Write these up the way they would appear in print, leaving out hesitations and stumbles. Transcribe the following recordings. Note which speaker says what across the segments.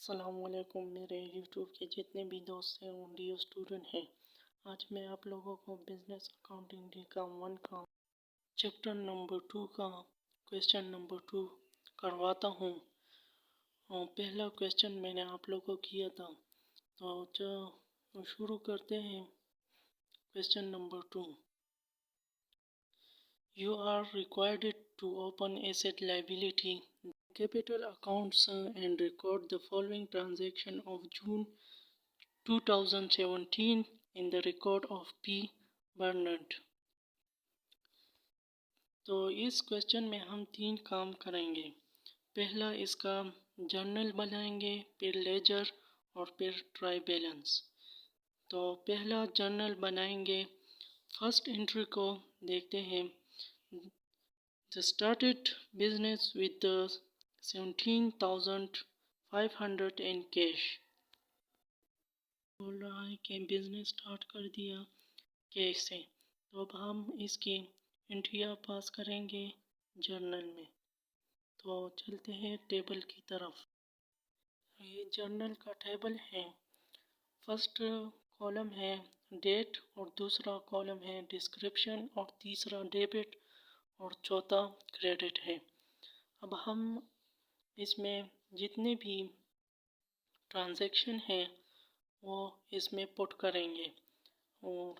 Speaker 1: अस्सलामुअलैकुम मेरे यूट्यूब के जितने भी दोस्त हैं ऑडियो स्टूडेंट हैं। आज मैं आप लोगों को बिजनेस अकाउंटिंग डी का 1 का चैप्टर नंबर 2 का क्वेश्चन नंबर 2 करवाता हूँ। और पहला क्वेश्चन मैंने आप लोगों को किया था, तो जो शुरू करते हैं question number 2। You are required to open asset liability capital accounts and record the following transaction of June 2017 in the record of P. Bernard। तो इस क्वेश्चन में हम 3 काम करेंगे। पहला इसका जर्नल बनाएंगे, फिर लेजर और फिर ट्राई बैलेंस। तो पहला जर्नल बनाएंगे। फर्स्ट एंट्री को देखते हैं। The started business with 17,500 in cash। बोल रहा है कि बिजनेस स्टार्ट कर दिया कैश से। तो अब हम इसकी एंट्रियाँ पास करेंगे जर्नल में। तो चलते हैं टेबल की तरफ। ये जर्नल का टेबल है। फर्स्ट कॉलम है डेट और दूसरा कॉलम है डिस्क्रिप्शन और तीसरा डेबिट और चौथा क्रेडिट है। अब हम इसमें जितने भी ट्रांजैक्शन हैं वो इसमें पुट करेंगे। और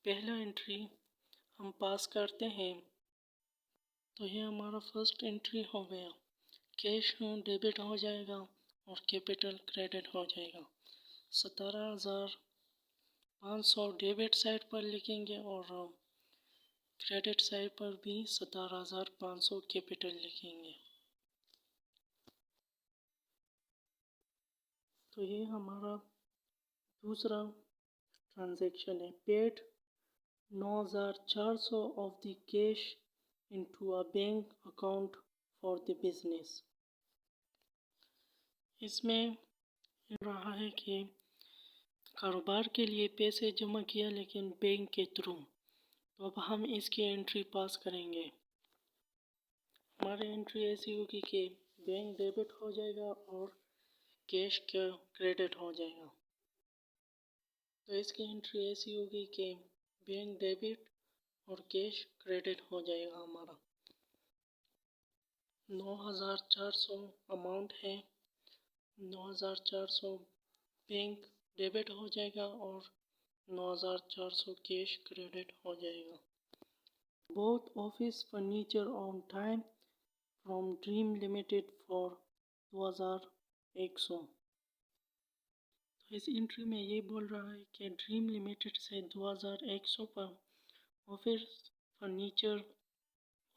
Speaker 1: पहला एंट्री हम पास करते हैं। तो ये हमारा फर्स्ट एंट्री हो गया। कैश डेबिट हो जाएगा और कैपिटल क्रेडिट हो जाएगा। 17,500 डेबिट साइड पर लिखेंगे और क्रेडिट साइड पर भी 17,500 कैपिटल लिखेंगे। तो ये हमारा दूसरा ट्रांजैक्शन है। Paid 9,400 of the cash into a bank account for the business. इसमें रहा है कि कारोबार के लिए पैसे जमा किया लेकिन बैंक के थ्रू। तो अब हम इसकी एंट्री पास करेंगे। हमारी एंट्री ऐसी होगी कि बैंक डेबिट हो जाएगा और कैश का क्रेडिट हो जाएगा। तो इसकी एंट्री ऐसी होगी कि बैंक डेबिट और कैश क्रेडिट हो जाएगा। हमारा 9,400 अमाउंट है। 9,400 बैंक डेबिट हो जाएगा और 9,400 कैश क्रेडिट हो जाएगा। Both office furniture on time from dream limited for 2,100। तो इस एंट्री में ये बोल रहा है कि ड्रीम लिमिटेड से 2,100 पर ऑफिस फर्नीचर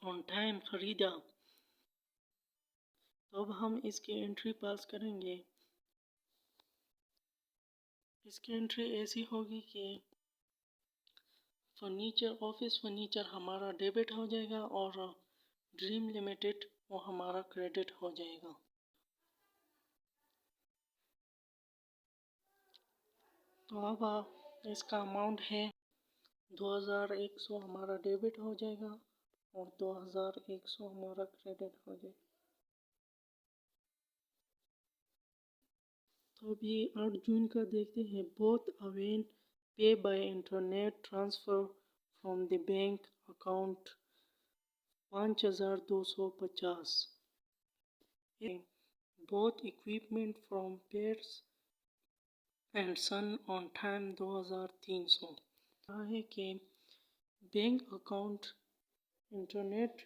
Speaker 1: ऑन टाइम ख़रीदा। तो अब हम इसकी एंट्री पास करेंगे। इसकी एंट्री ऐसी होगी कि फर्नीचर ऑफिस फर्नीचर हमारा डेबिट हो जाएगा और ड्रीम लिमिटेड वो हमारा क्रेडिट हो जाएगा। तो अब इसका अमाउंट है 2,100 हमारा डेबिट हो जाएगा और 2,100 हमारा क्रेडिट हो जाएगा। तो अभी 8 जून का देखते हैं। Bought oven pay by internet transfer from the bank account 5,250। Bought equipment from Pears and son on time 2,300। कहा है कि बैंक अकाउंट इंटरनेट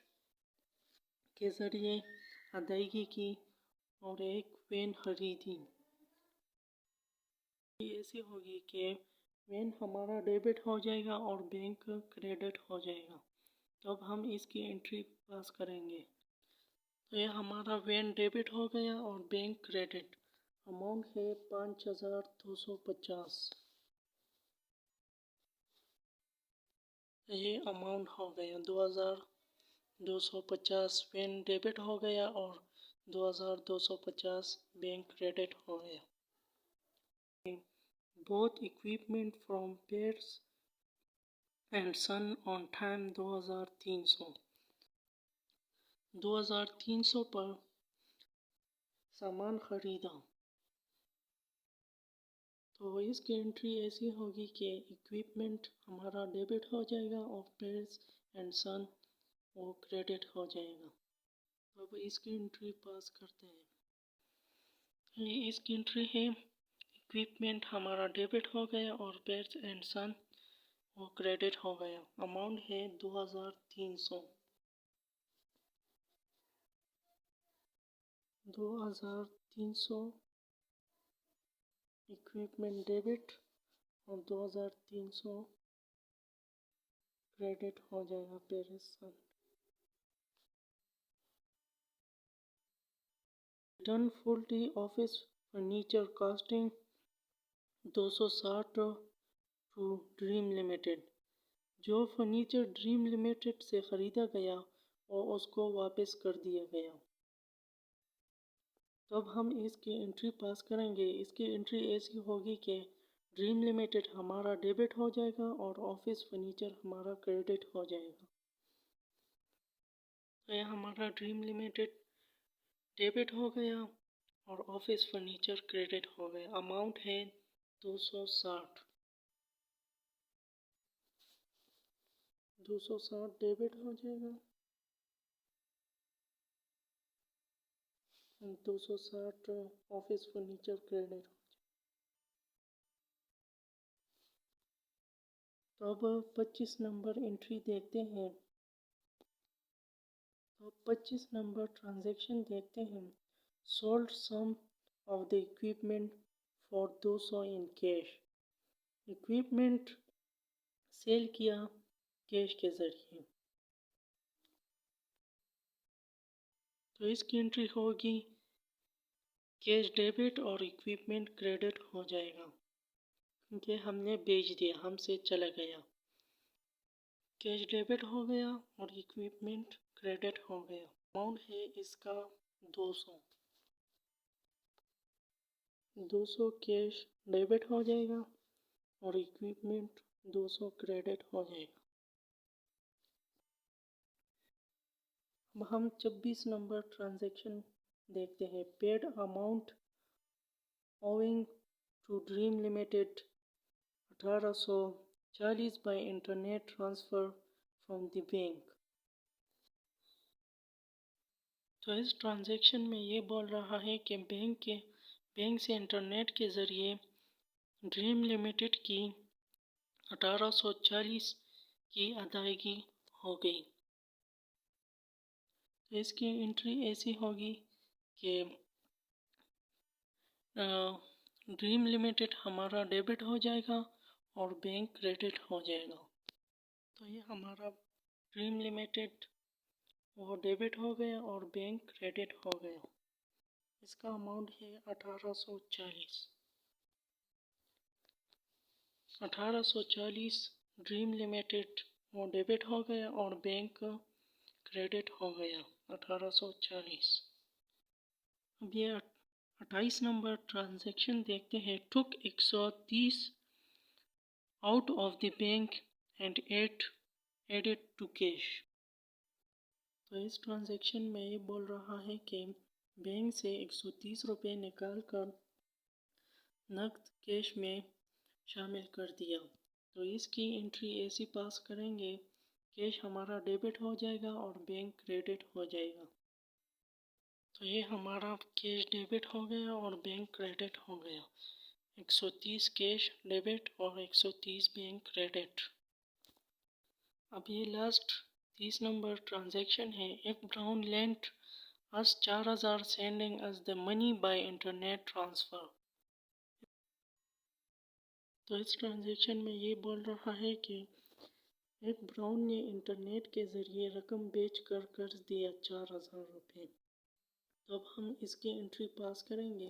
Speaker 1: के ज़रिए अदायगी की और एक पेन खरीदी। ऐसी होगी कि वैन हमारा डेबिट हो जाएगा और बैंक क्रेडिट हो जाएगा। तो अब हम इसकी एंट्री पास करेंगे। तो ये हमारा वैन डेबिट हो गया और बैंक क्रेडिट। अमाउंट है 5,250। ये अमाउंट हो गया 2,250 वैन डेबिट हो गया और 2,250 बैंक क्रेडिट हो गया। Bought equipment from Pears and son on time 2,300। 2,300 पर सामान खरीदा। तो इसकी एंट्री ऐसी होगी कि इक्विपमेंट हमारा डेबिट हो जाएगा और पेरेंट्स एंड सन वो क्रेडिट हो जाएगा। तो अब इसकी एंट्री पास करते हैं। ये इसकी एंट्री है, इक्विपमेंट हमारा डेबिट हो गया और पेरेंट्स एंड सन वो क्रेडिट हो गया। अमाउंट है 2300। 2300 इक्विपमेंट डेबिट और 2300 क्रेडिट हो जाएगा parents son. Return full office furniture costing 260 to dream limited. जो फर्नीचर ड्रीम लिमिटेड से ख़रीदा गया और उसको वापस कर दिया गया। तो अब हम इसकी एंट्री पास करेंगे। इसकी एंट्री ऐसी होगी कि ड्रीम लिमिटेड हमारा डेबिट हो जाएगा और ऑफिस फर्नीचर हमारा क्रेडिट हो जाएगा। तो यह हमारा ड्रीम लिमिटेड डेबिट हो गया और ऑफिस फर्नीचर क्रेडिट हो गया। अमाउंट है 260। 260 डेबिट हो जाएगा, 260 ऑफिस फर्नीचर क्रेडिट। तो अब 25 नंबर एंट्री देखते हैं। तो 25 नंबर ट्रांजैक्शन देखते हैं। Sold some of the equipment for 200 in cash. Equipment sell किया कैश के ज़रिए। तो इसकी एंट्री होगी कैश डेबिट और इक्विपमेंट क्रेडिट हो जाएगा क्योंकि हमने बेच दिया, हमसे चला गया। कैश डेबिट हो गया और इक्विपमेंट क्रेडिट हो गया। अमाउंट है इसका 200। 200 कैश डेबिट हो जाएगा और इक्विपमेंट 200 क्रेडिट हो जाएगा। अब हम 26 नंबर ट्रांजैक्शन देखते हैं। Paid amount owing to dream limited 1840 by internet transfer from the bank. तो इस ट्रांजैक्शन में ये बोल रहा है कि बैंक से इंटरनेट के ज़रिए ड्रीम लिमिटेड की 1840 की अदायगी हो गई। तो इसकी एंट्री ऐसी होगी कि ड्रीम लिमिटेड हमारा डेबिट हो जाएगा और बैंक क्रेडिट हो जाएगा। तो ये हमारा ड्रीम लिमिटेड वो डेबिट हो गया और बैंक क्रेडिट हो गया। इसका अमाउंट है 1840। 1840 ड्रीम लिमिटेड वो डेबिट हो गया और बैंक क्रेडिट हो गया 1840। अब ये 28 नंबर ट्रांजैक्शन देखते हैं। Took 130 out of the bank and added to cash. तो इस ट्रांजैक्शन में ये बोल रहा है कि बैंक से 130 रुपये निकाल कर नकद कैश में शामिल कर दिया। तो इसकी एंट्री ऐसी पास करेंगे, कैश हमारा डेबिट हो जाएगा और बैंक क्रेडिट हो जाएगा। तो ये हमारा कैश डेबिट हो गया और बैंक क्रेडिट हो गया। 130 कैश डेबिट और 130 बैंक क्रेडिट। अब ये लास्ट 30 नंबर ट्रांजैक्शन है। If brown lent us 4000 sending us the money by internet transfer. तो इस ट्रांजैक्शन में ये बोल रहा है कि एक ब्राउन ने इंटरनेट के ज़रिए रकम बेचकर कर्ज दिया 4000 रुपये। तो अब हम इसकी एंट्री पास करेंगे।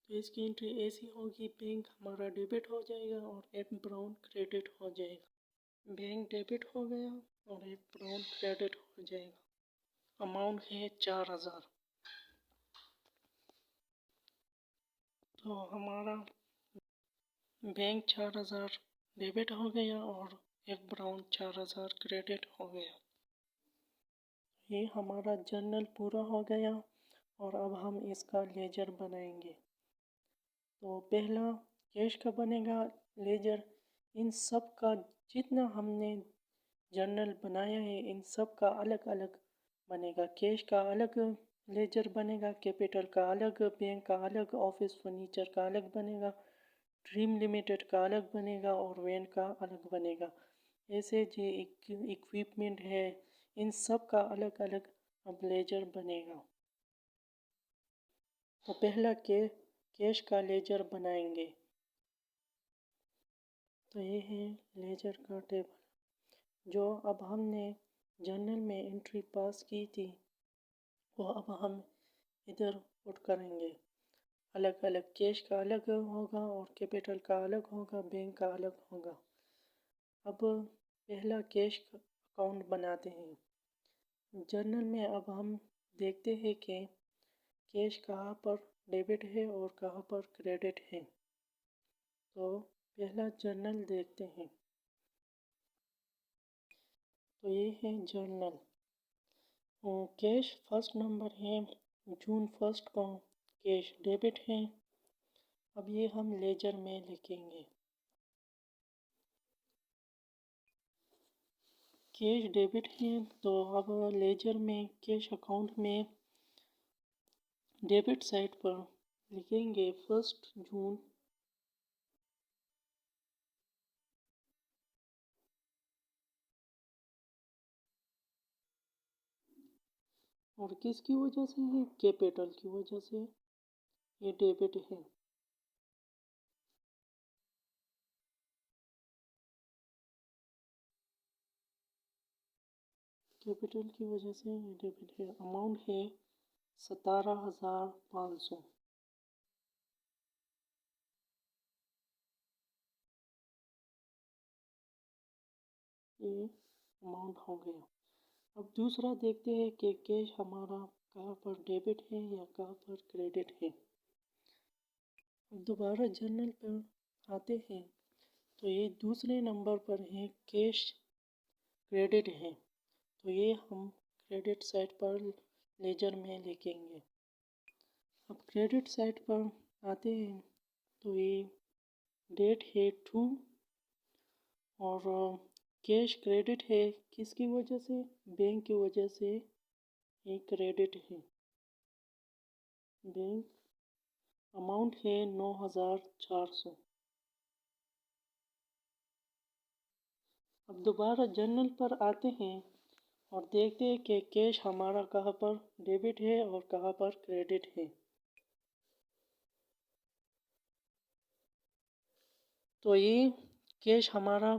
Speaker 1: तो इसकी एंट्री ऐसी होगी, बैंक हमारा डेबिट हो जाएगा और एक ब्राउन क्रेडिट हो जाएगा। बैंक डेबिट हो गया और एक ब्राउन क्रेडिट हो जाएगा। अमाउंट है 4000। तो हमारा बैंक 4000 डेबिट हो गया और एक ब्राउन 4000 क्रेडिट हो गया। ये हमारा जर्नल पूरा हो गया और अब हम इसका लेजर बनाएंगे। तो पहला कैश का बनेगा लेजर। इन सब का जितना हमने जर्नल बनाया है इन सब का अलग अलग बनेगा। कैश का अलग लेजर बनेगा, कैपिटल का अलग, बैंक का अलग, ऑफिस फर्नीचर का अलग बनेगा, ड्रीम लिमिटेड का अलग बनेगा और वैन का अलग बनेगा। ऐसे जो इक्विपमेंट है इन सब का अलग अलग अब लेजर बनेगा। तो पहला कैश का लेजर बनाएंगे। तो ये है लेजर का टेबल जो अब हमने जर्नल में एंट्री पास की थी वो अब हम इधर पुट करेंगे। अलग अलग कैश का अलग होगा और कैपिटल का अलग होगा, बैंक का अलग होगा। अब पहला कैश अकाउंट बनाते हैं जर्नल में। अब हम देखते हैं कि कैश कहाँ पर डेबिट है और कहाँ पर क्रेडिट है। तो पहला जर्नल देखते हैं। तो ये है जर्नल। कैश फर्स्ट नंबर है, जून 1 को कैश डेबिट है। अब ये हम लेजर में लिखेंगे। कैश डेबिट है तो अब लेजर में कैश अकाउंट में डेबिट साइड पर लिखेंगे 1 जून। और किसकी वजह से है? कैपिटल की वजह से ये डेबिट है। कैपिटल की वजह से ये डेबिट है। अमाउंट है 17,500। ये अमाउंट हो गया। अब दूसरा देखते हैं कि कैश हमारा कहाँ पर डेबिट है या कहाँ पर क्रेडिट है। अब दोबारा जर्नल पर आते हैं तो ये दूसरे नंबर पर है कैश क्रेडिट है। तो ये हम क्रेडिट साइड पर लेजर में लिखेंगे। अब क्रेडिट साइड पर आते हैं तो ये डेट है 2 और कैश क्रेडिट है किसकी वजह से? बैंक की वजह से ये क्रेडिट है। बैंक अमाउंट है 9,400। अब दोबारा जर्नल पर आते हैं और देखते हैं कि कैश हमारा कहाँ पर डेबिट है और कहाँ पर क्रेडिट है। तो ये कैश हमारा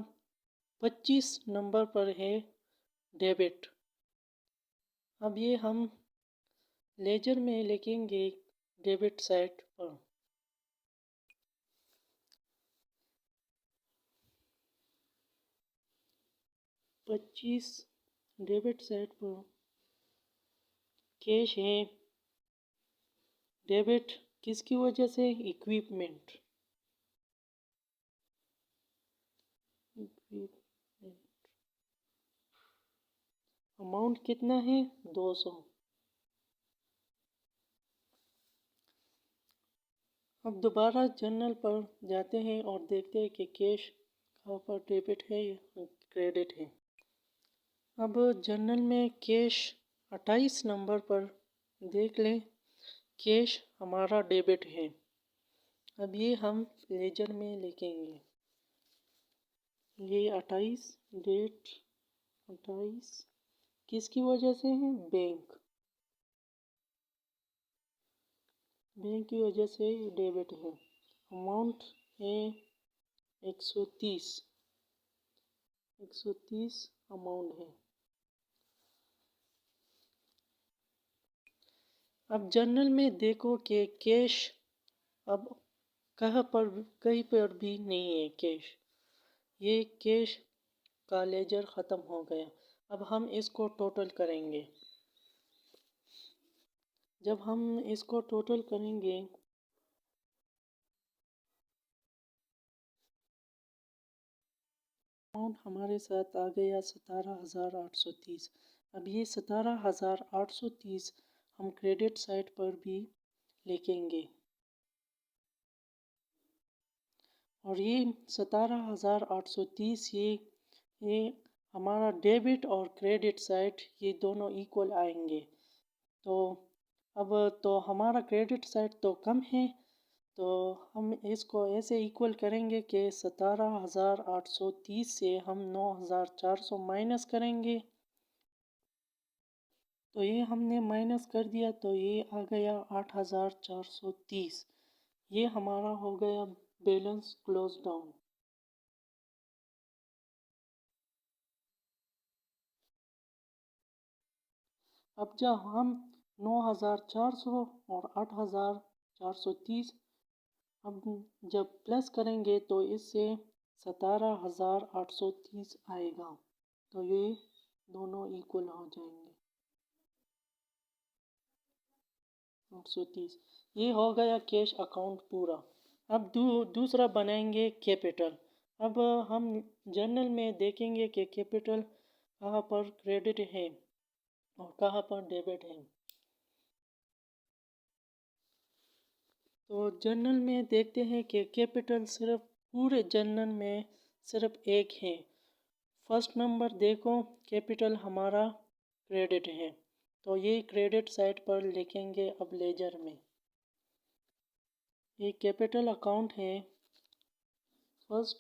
Speaker 1: 25 नंबर पर है डेबिट। अब ये हम लेजर में लिखेंगे डेबिट साइड पर। पच्चीस डेबिट साइड पर कैश है डेबिट किसकी वजह से? इक्विपमेंट। अमाउंट कितना है? 200। अब दोबारा जर्नल पर जाते हैं और देखते हैं कि कैश कहाँ पर डेबिट है या क्रेडिट है। अब जर्नल में कैश 28 नंबर पर देख लें कैश हमारा डेबिट है। अब ये हम लेजर में लिखेंगे। ये 28 डेट 28 किसकी वजह से है? बैंक। बैंक की वजह से डेबिट है। अमाउंट है 130। 130 अमाउंट है। अब जर्नल में देखो कि कैश अब कहाँ पर कहीं पर भी नहीं है कैश। ये कैश का लेजर ख़त्म हो गया। अब हम इसको टोटल करेंगे। जब हम इसको टोटल करेंगे अमाउंट हमारे साथ आ गया 17,830। अब ये 17,830 हम क्रेडिट साइड पर भी लिखेंगे। और ये 17,830 ये हमारा डेबिट और क्रेडिट साइड ये दोनों इक्वल आएंगे। तो अब तो हमारा क्रेडिट साइड तो कम है, तो हम इसको ऐसे इक्वल करेंगे कि 17,830 से हम 9,400 माइनस करेंगे। तो ये हमने माइनस कर दिया तो ये आ गया 8,430। ये हमारा हो गया बैलेंस क्लोज डाउन। अब जब हम 9,400 और 8,430 अब जब प्लस करेंगे तो इससे 17,830 आएगा। तो ये दोनों इक्वल हो जाएंगे। 830 ये हो गया कैश अकाउंट पूरा। अब दूसरा बनाएंगे कैपिटल। अब हम जर्नल में देखेंगे कि कैपिटल कहाँ पर क्रेडिट है और कहाँ पर डेबिट है। तो जर्नल में देखते हैं कि कैपिटल सिर्फ पूरे जर्नल में सिर्फ एक है। फर्स्ट नंबर देखो, कैपिटल हमारा क्रेडिट है, तो ये क्रेडिट साइड पर लिखेंगे। अब लेजर में ये कैपिटल अकाउंट है 1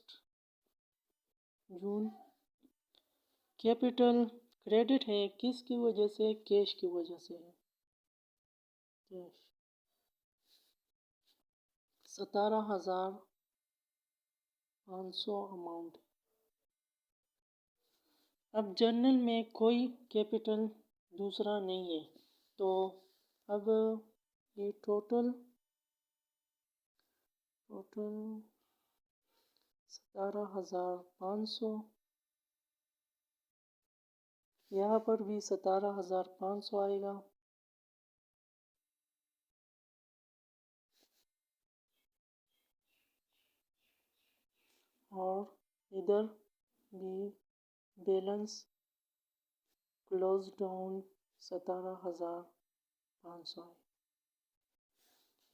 Speaker 1: जून। कैपिटल क्रेडिट है किसकी वजह से? कैश की वजह से है। Cash 17,500 amount. अब जर्नल में कोई कैपिटल दूसरा नहीं है, तो अब ये टोटल 17,500, यहाँ पर भी 17,500 आएगा। और इधर भी बैलेंस क्लोज डाउन 17,500 है।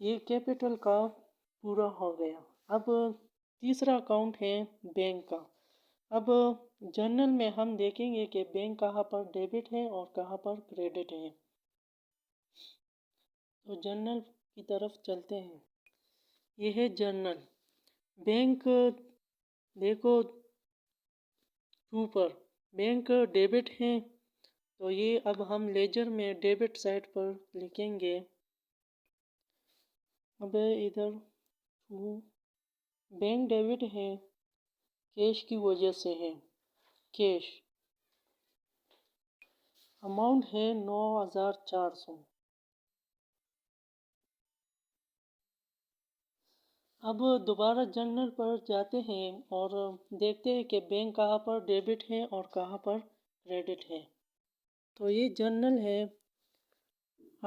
Speaker 1: ये कैपिटल का पूरा हो गया। अब तीसरा अकाउंट है बैंक का। अब जर्नल में हम देखेंगे कि बैंक कहाँ पर डेबिट है और कहाँ पर क्रेडिट है। तो जर्नल की तरफ चलते हैं। ये है जर्नल। बैंक देखो 2 पर बैंक डेबिट है, तो ये अब हम लेजर में डेबिट साइड पर लिखेंगे। अब इधर 2 बैंक डेबिट है कैश की वजह से है। कैश अमाउंट है 9,400। अब दोबारा जर्नल पर जाते हैं और देखते हैं कि बैंक कहाँ पर डेबिट है और कहाँ पर क्रेडिट है। तो ये जर्नल है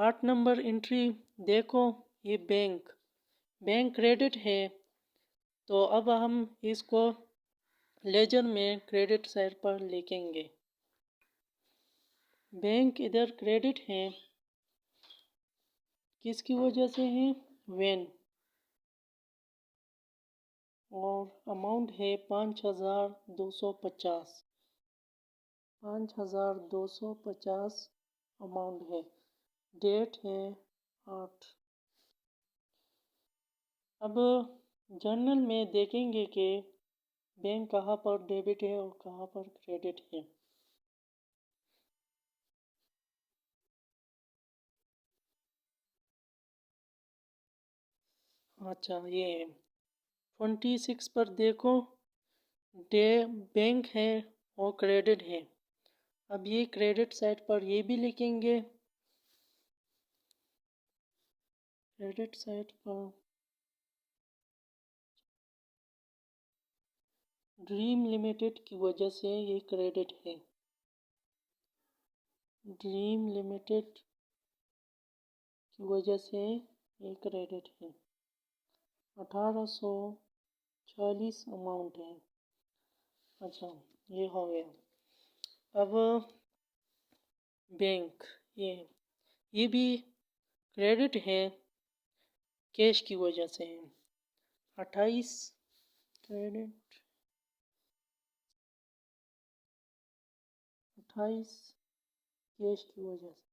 Speaker 1: 8 नंबर एंट्री। देखो ये बैंक क्रेडिट है, तो अब हम इसको लेजर में क्रेडिट साइड पर लिखेंगे। बैंक इधर क्रेडिट है किसकी वजह से है? वेन। और अमाउंट है 5,250। 5,250 अमाउंट है। डेट है 8। अब जर्नल में देखेंगे कि बैंक कहाँ पर डेबिट है और कहाँ पर क्रेडिट है। अच्छा ये 26 पर देखो डे बैंक है और क्रेडिट है। अब ये क्रेडिट साइड पर ये भी लिखेंगे। क्रेडिट साइड पर ड्रीम लिमिटेड की वजह से ये क्रेडिट है। ड्रीम लिमिटेड की वजह से ये क्रेडिट है। 1840 अमाउंट है। अच्छा ये हो गया। अब बैंक ये भी क्रेडिट है कैश की वजह से है। 28 क्रेडिट 28 कैश की वजह से।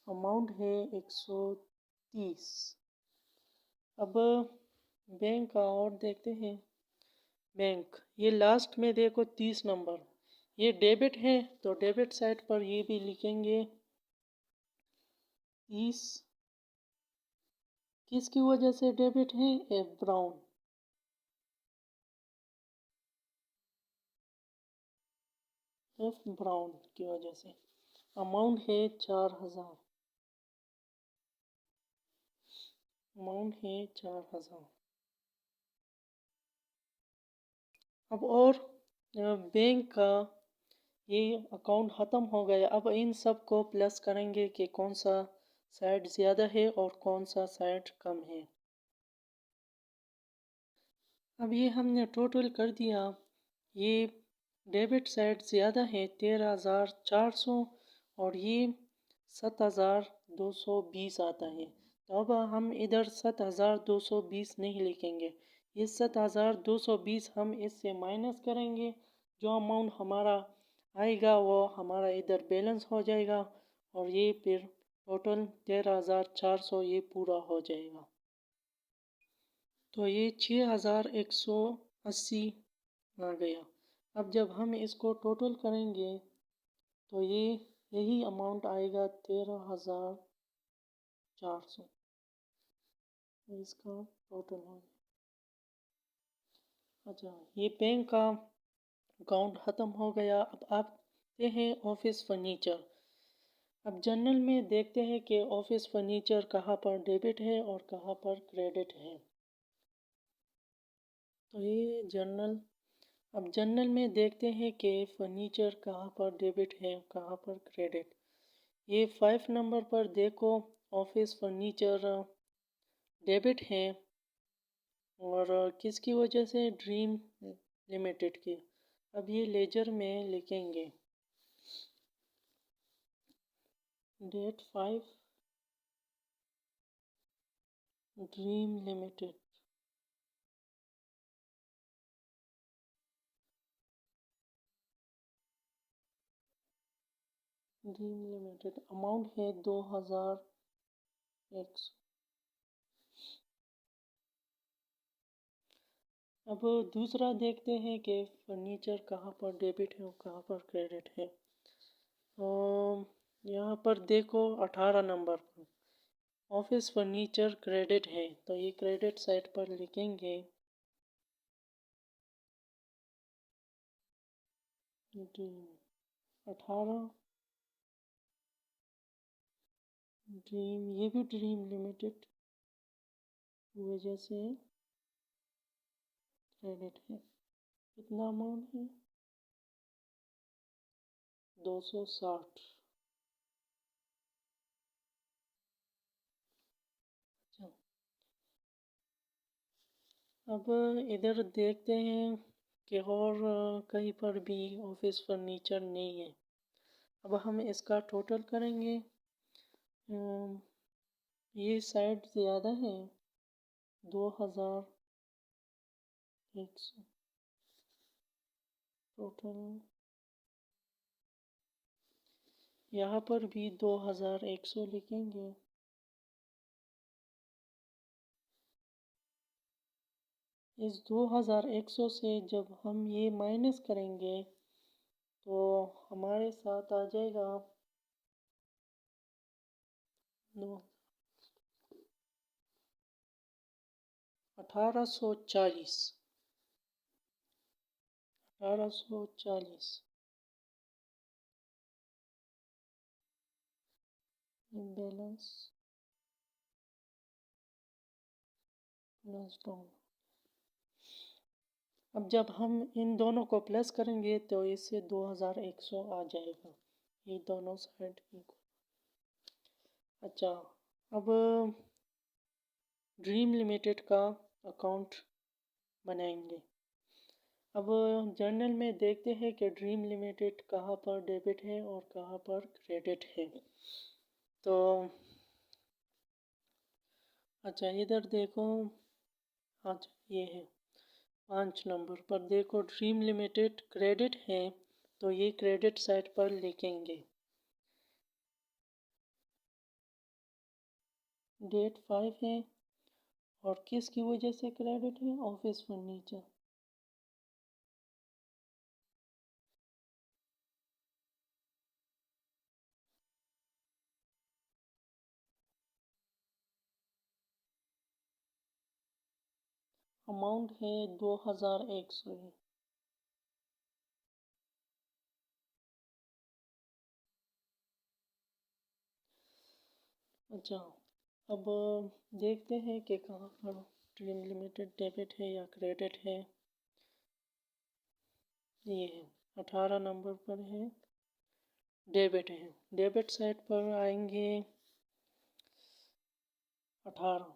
Speaker 1: अमाउंट है 130। अब बैंक का और देखते हैं। बैंक, ये लास्ट में देखो 30 नंबर, ये डेबिट है तो डेबिट साइड पर ये भी लिखेंगे 30। किसकी वजह से डेबिट है? ब्राउन, एफ ब्राउन की वजह से। अमाउंट है 4000। अमाउंट है 4000। अब और बैंक का ये अकाउंट ख़त्म हो गया। अब इन सब को प्लस करेंगे कि कौन सा साइड ज़्यादा है और कौन सा साइड कम है। अब ये हमने टोटल कर दिया। ये डेबिट साइड ज़्यादा है 13400 और ये 7220 आता है। तो अब हम इधर 7220 नहीं लिखेंगे। ये 7220 हम इससे माइनस करेंगे। जो अमाउंट हमारा आएगा वो हमारा इधर बैलेंस हो जाएगा और ये फिर टोटल 13400 ये पूरा हो जाएगा। तो ये 6180 आ गया। अब जब हम इसको टोटल करेंगे तो ये यही अमाउंट आएगा 13400। इसका टोटल हो गया। अच्छा, ये बैंक का अकाउंट ख़त्म हो गया। अब आते हैं ऑफिस फर्नीचर। अब जनरल में देखते हैं कि ऑफिस फर्नीचर कहाँ पर डेबिट है और कहाँ पर क्रेडिट है। तो ये जनरल, अब जनरल में देखते हैं कि फर्नीचर कहाँ पर डेबिट है कहाँ पर क्रेडिट। ये 5 नंबर पर देखो ऑफिस फर्नीचर डेबिट है और किसकी वजह से? ड्रीम लिमिटेड की। अब ये लेजर में लिखेंगे date 5 dream limited. Dream limited amount है 2100। अब दूसरा देखते हैं कि फर्नीचर कहाँ पर डेबिट है और कहाँ पर क्रेडिट है। यहाँ पर देखो 18 नंबर पर ऑफिस फर्नीचर क्रेडिट है तो ये क्रेडिट साइड पर लिखेंगे 18 ड्रीम, ये भी ड्रीम लिमिटेड वजह से क्रेडिट है। कितना अमाउंट है? 260। अच्छा, अब इधर देखते हैं कि और कहीं पर भी ऑफिस फर्नीचर नहीं है। अब हम इसका टोटल करेंगे। ये साइड ज़्यादा है 2100 टोटल। यहाँ पर भी 2100 लिखेंगे। इस 2100 से जब हम ये माइनस करेंगे तो हमारे साथ आ जाएगा 1840। 1840 बैलेंस प्लस डाउन। अब जब हम इन दोनों को प्लस करेंगे तो इससे 2100 आ जाएगा ये दोनों साइड को। अच्छा, अब ड्रीम लिमिटेड का अकाउंट बनाएंगे। अब जर्नल में देखते हैं कि ड्रीम लिमिटेड कहाँ पर डेबिट है और कहाँ पर क्रेडिट है। तो अच्छा, इधर देखो आज ये है 5 नंबर पर देखो ड्रीम लिमिटेड क्रेडिट है, तो ये क्रेडिट साइड पर लिखेंगे। डेट 5 है और किसकी वजह से क्रेडिट है? Office furniture. अमाउंट है 2100 है। अच्छा, अब देखते हैं कि कहाँ पर ड्रीम लिमिटेड डेबिट है या क्रेडिट है। ये है 18 नंबर पर है, डेबिट है। डेबिट साइड पर आएंगे 18,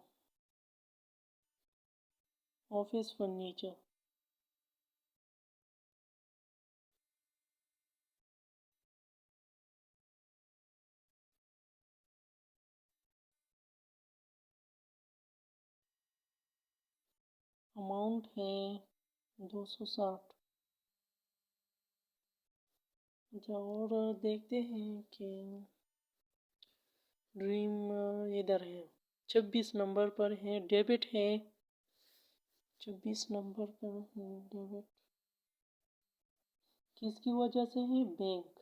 Speaker 1: ऑफिस फर्नीचर। अमाउंट है 260। अच्छा, और देखते हैं कि ड्रीम इधर है 26 नंबर पर है, डेबिट है। 26 नंबर पर डेबिट किसकी वजह से है? बैंक।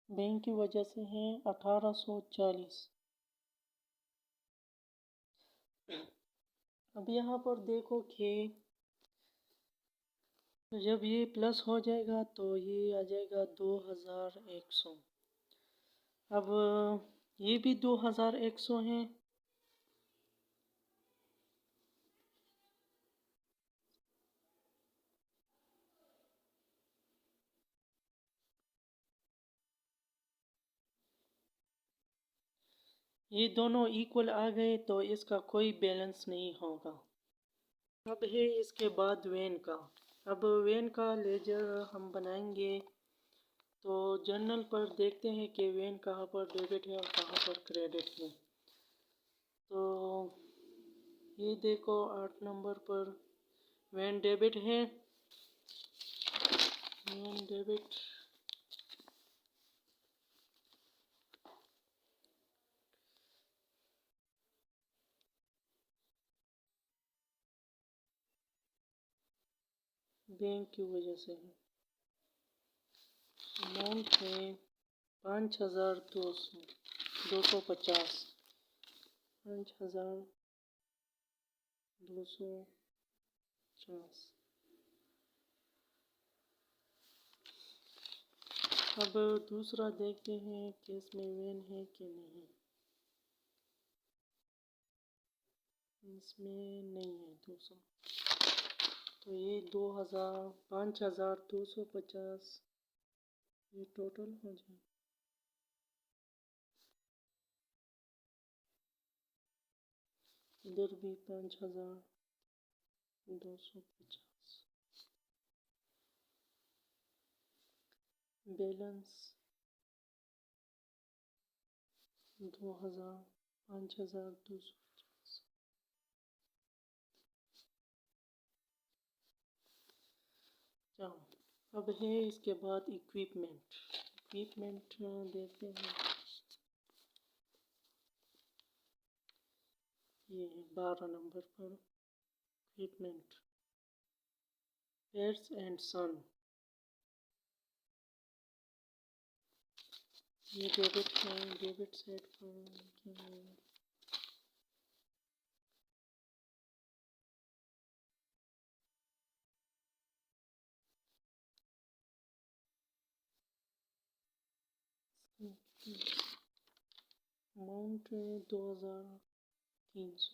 Speaker 1: बैंक की वजह से है 1840। अब यहाँ पर देखो कि जब ये प्लस हो जाएगा तो ये आ जाएगा 2100। अब ये भी 2100 है। ये दोनों इक्वल आ गए तो इसका कोई बैलेंस नहीं होगा। अब है इसके बाद वेन का। अब वेन का लेजर हम बनाएंगे, तो जर्नल पर देखते हैं कि वेन कहाँ पर डेबिट है और कहाँ पर क्रेडिट है। तो ये देखो 8 नंबर पर वेन डेबिट है। वेन डेबिट बैंक की वजह से है। अमाउंट है 5250। 5250। अब दूसरा देखते हैं कि इसमें वेन है कि नहीं। इसमें नहीं है 200, तो ये 5250 ये टोटल हो जाए। इधर भी 5250। बैलेंस 5250। अब है इसके बाद इक्विपमेंट। इक्विपमेंट देखते हैं। ये है 12 नंबर पर इक्विपमेंट, पेट्स एंड सन। ये डेबिट है, डेबिट साइड पर अमाउंट 2300।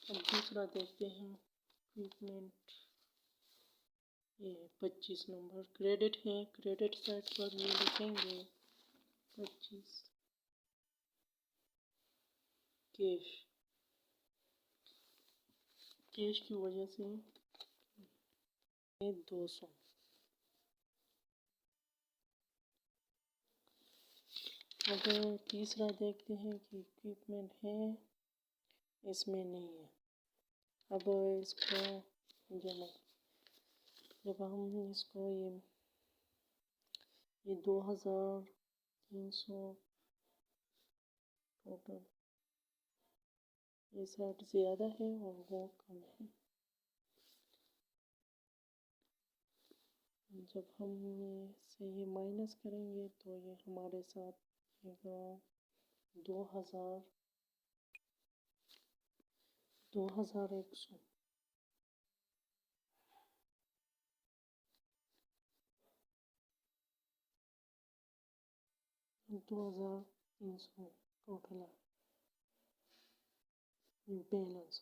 Speaker 1: अब दूसरा देखते हैं इक्विपमेंट। ये 25 नंबर क्रेडिट है, क्रेडिट साइड पर ये लिखेंगे 25। कैश कैश की वजह से 200। अब तीसरा देखते हैं कि इक्विपमेंट है, इसमें नहीं है। अब इसको जब हम इसको ये 2300 टोटल, ये साइड ज़्यादा है और वो कम है। जब हम से ये माइनस करेंगे तो ये हमारे साथ आएगा 2100। 2300 टोटल बैलेंस।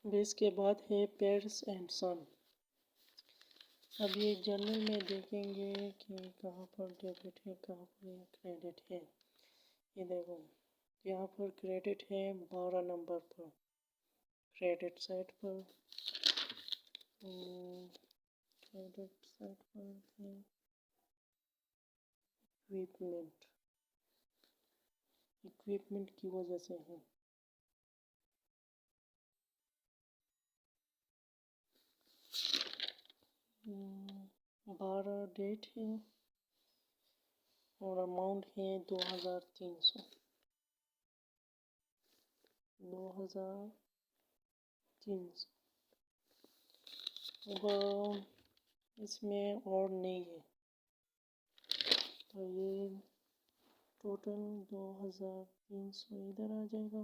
Speaker 1: इसके बाद है पेयर्स एंड सन। अब ये जर्नल में देखेंगे कि कहाँ पर डेबिट है, कहाँ पर क्रेडिट है। ये देखो, यहाँ पर क्रेडिट है 12 नंबर पर, क्रेडिट साइड पर। क्रेडिट साइड पर है इक्विपमेंट की वजह से है। बारह डेट है और अमाउंट है 2300। 2300। अब इसमें और नहीं है तो ये टोटल 2300 इधर आ जाएगा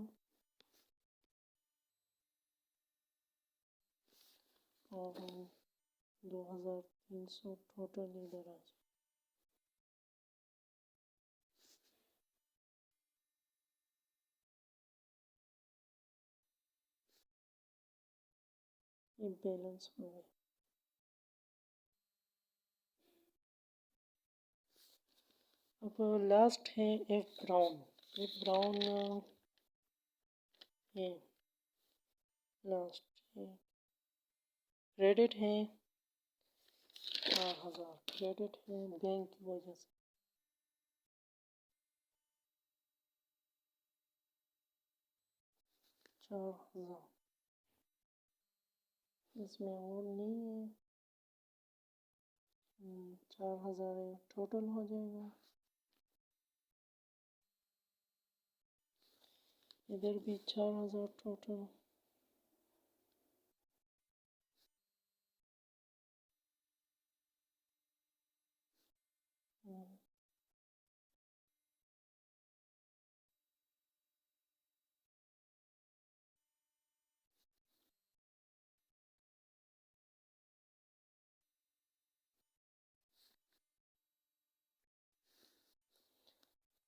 Speaker 1: और 2300 टोटल इधर आ जाएगा। ये बैलेंस हो गया। अब लास्ट है एफ ब्राउन। एफ ब्राउन है लास्ट है। क्रेडिट है 4000, क्रेडिट है बैंक की वजह से। 4000 इसमें और नहीं है। 4000 टोटल हो जाएगा। इधर भी 4000 टोटल।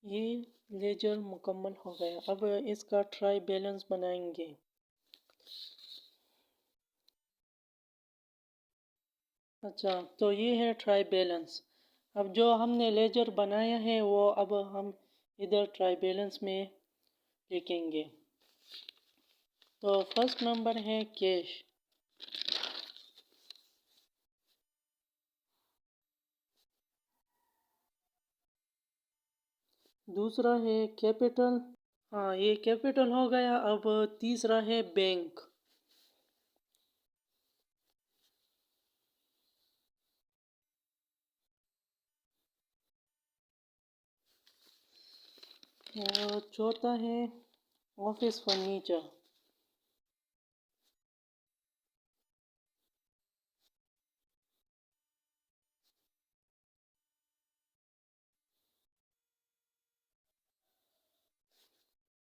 Speaker 1: ये लेजर मुकम्मल हो गया। अब इसका ट्राई बैलेंस बनाएंगे। अच्छा, तो ये है ट्राई बैलेंस। अब जो हमने लेजर बनाया है वो अब हम इधर ट्राई बैलेंस में लिखेंगे। तो फर्स्ट नंबर है कैश, दूसरा है कैपिटल। हाँ, ये कैपिटल हो गया। अब तीसरा है बैंक। और चौथा है ऑफिस फर्नीचर।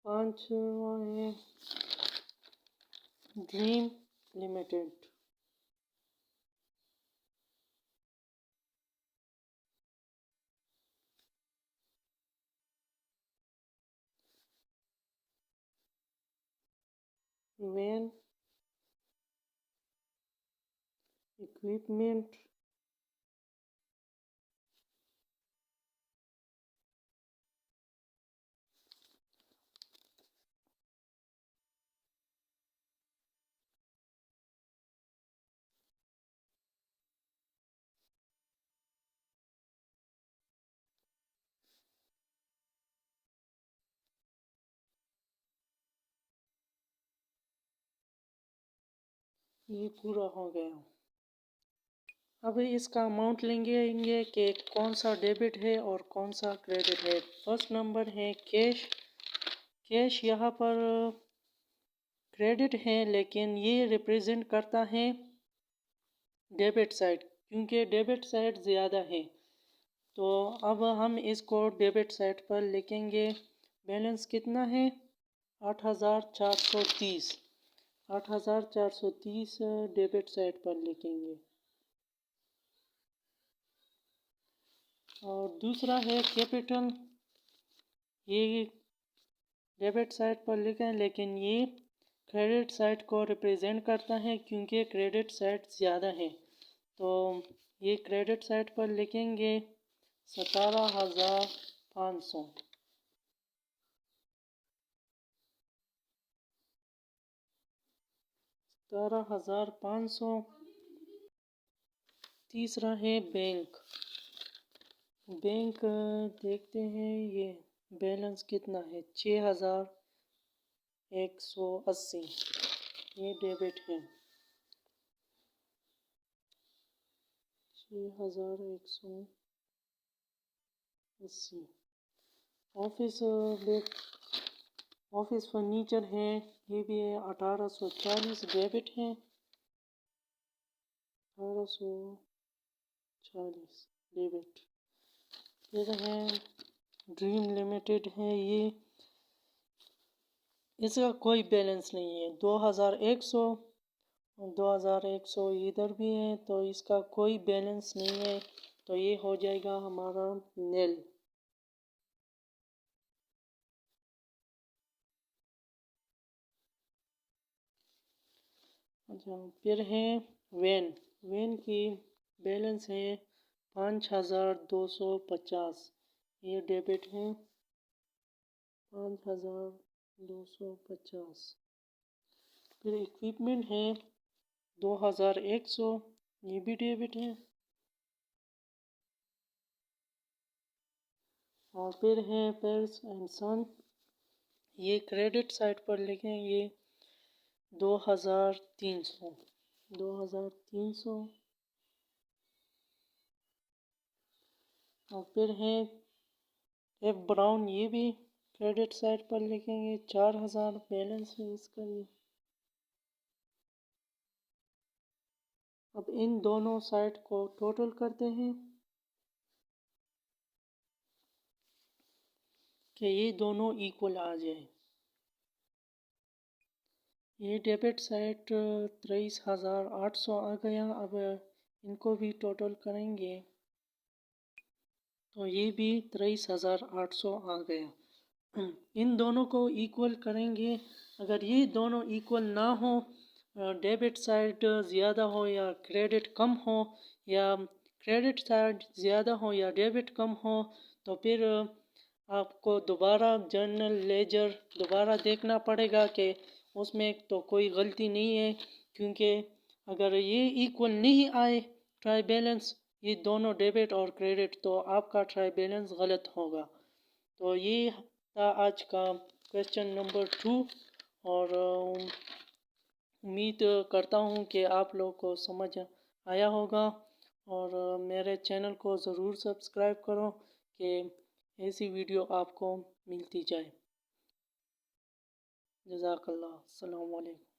Speaker 1: पांचवा है ड्रीम लिमिटेड। वैन इक्विपमेंट, ये पूरा हो गया। अब इसका अमाउंट लेंगे कि कौन सा डेबिट है और कौन सा क्रेडिट है। फर्स्ट नंबर है कैश। कैश यहाँ पर क्रेडिट है, लेकिन ये रिप्रेजेंट करता है डेबिट साइड, क्योंकि डेबिट साइड ज़्यादा है। तो अब हम इसको डेबिट साइड पर लिखेंगे। बैलेंस कितना है? 8430। 8430 डेबिट साइड पर लिखेंगे। और दूसरा है कैपिटल। ये डेबिट साइड पर लिखें, लेकिन ये क्रेडिट साइड को रिप्रेजेंट करता है, क्योंकि क्रेडिट साइड ज़्यादा है। तो ये क्रेडिट साइड पर लिखेंगे 17,500। 17,500। तीसरा है बैंक। बैंक देखते हैं ये बैलेंस कितना है। 6,180 ये डेबिट है। 6,180। ऑफिस फर्नीचर है, ये भी है 1840 डेबिट है। 1840 डेबिट। फिर है ड्रीम लिमिटेड है, ये इसका कोई बैलेंस नहीं है। 2100। 2100 इधर भी है, तो इसका कोई बैलेंस नहीं है, तो ये हो जाएगा हमारा नेल। अच्छा, फिर है वैन। वैन की बैलेंस है 5250। ये डेबिट है 5250। फिर इक्विपमेंट है 2100, ये भी डेबिट है। और फिर है पेल्स एंड सन, ये क्रेडिट साइड पर लिखेंगे 2300। 2300। और फिर है एफ ब्राउन, ये भी क्रेडिट साइड पर लिखेंगे 4000 बैलेंस है इसका ये। अब इन दोनों साइड को टोटल करते हैं कि ये दोनों इक्वल आ जाए। ये डेबिट साइड 23,800 आ गया। अब इनको भी टोटल करेंगे तो ये भी 23,800 आ गया। इन दोनों को इक्वल करेंगे। अगर ये दोनों इक्वल ना हो, डेबिट साइड ज़्यादा हो या क्रेडिट कम हो, या क्रेडिट साइड ज़्यादा हो या डेबिट कम हो, तो फिर आपको दोबारा जर्नल लेजर दोबारा देखना पड़ेगा कि उसमें तो कोई गलती नहीं है। क्योंकि अगर ये इक्वल नहीं आए ट्राई बैलेंस, ये दोनों डेबिट और क्रेडिट, तो आपका ट्राई बैलेंस गलत होगा। तो ये था आज का क्वेश्चन नंबर 2। और उम्मीद करता हूँ कि आप लोग को समझ आया होगा। और मेरे चैनल को ज़रूर सब्सक्राइब करो कि ऐसी वीडियो आपको मिलती जाए। जज़ाकल्लाह। अस्सलाम वालेकुम।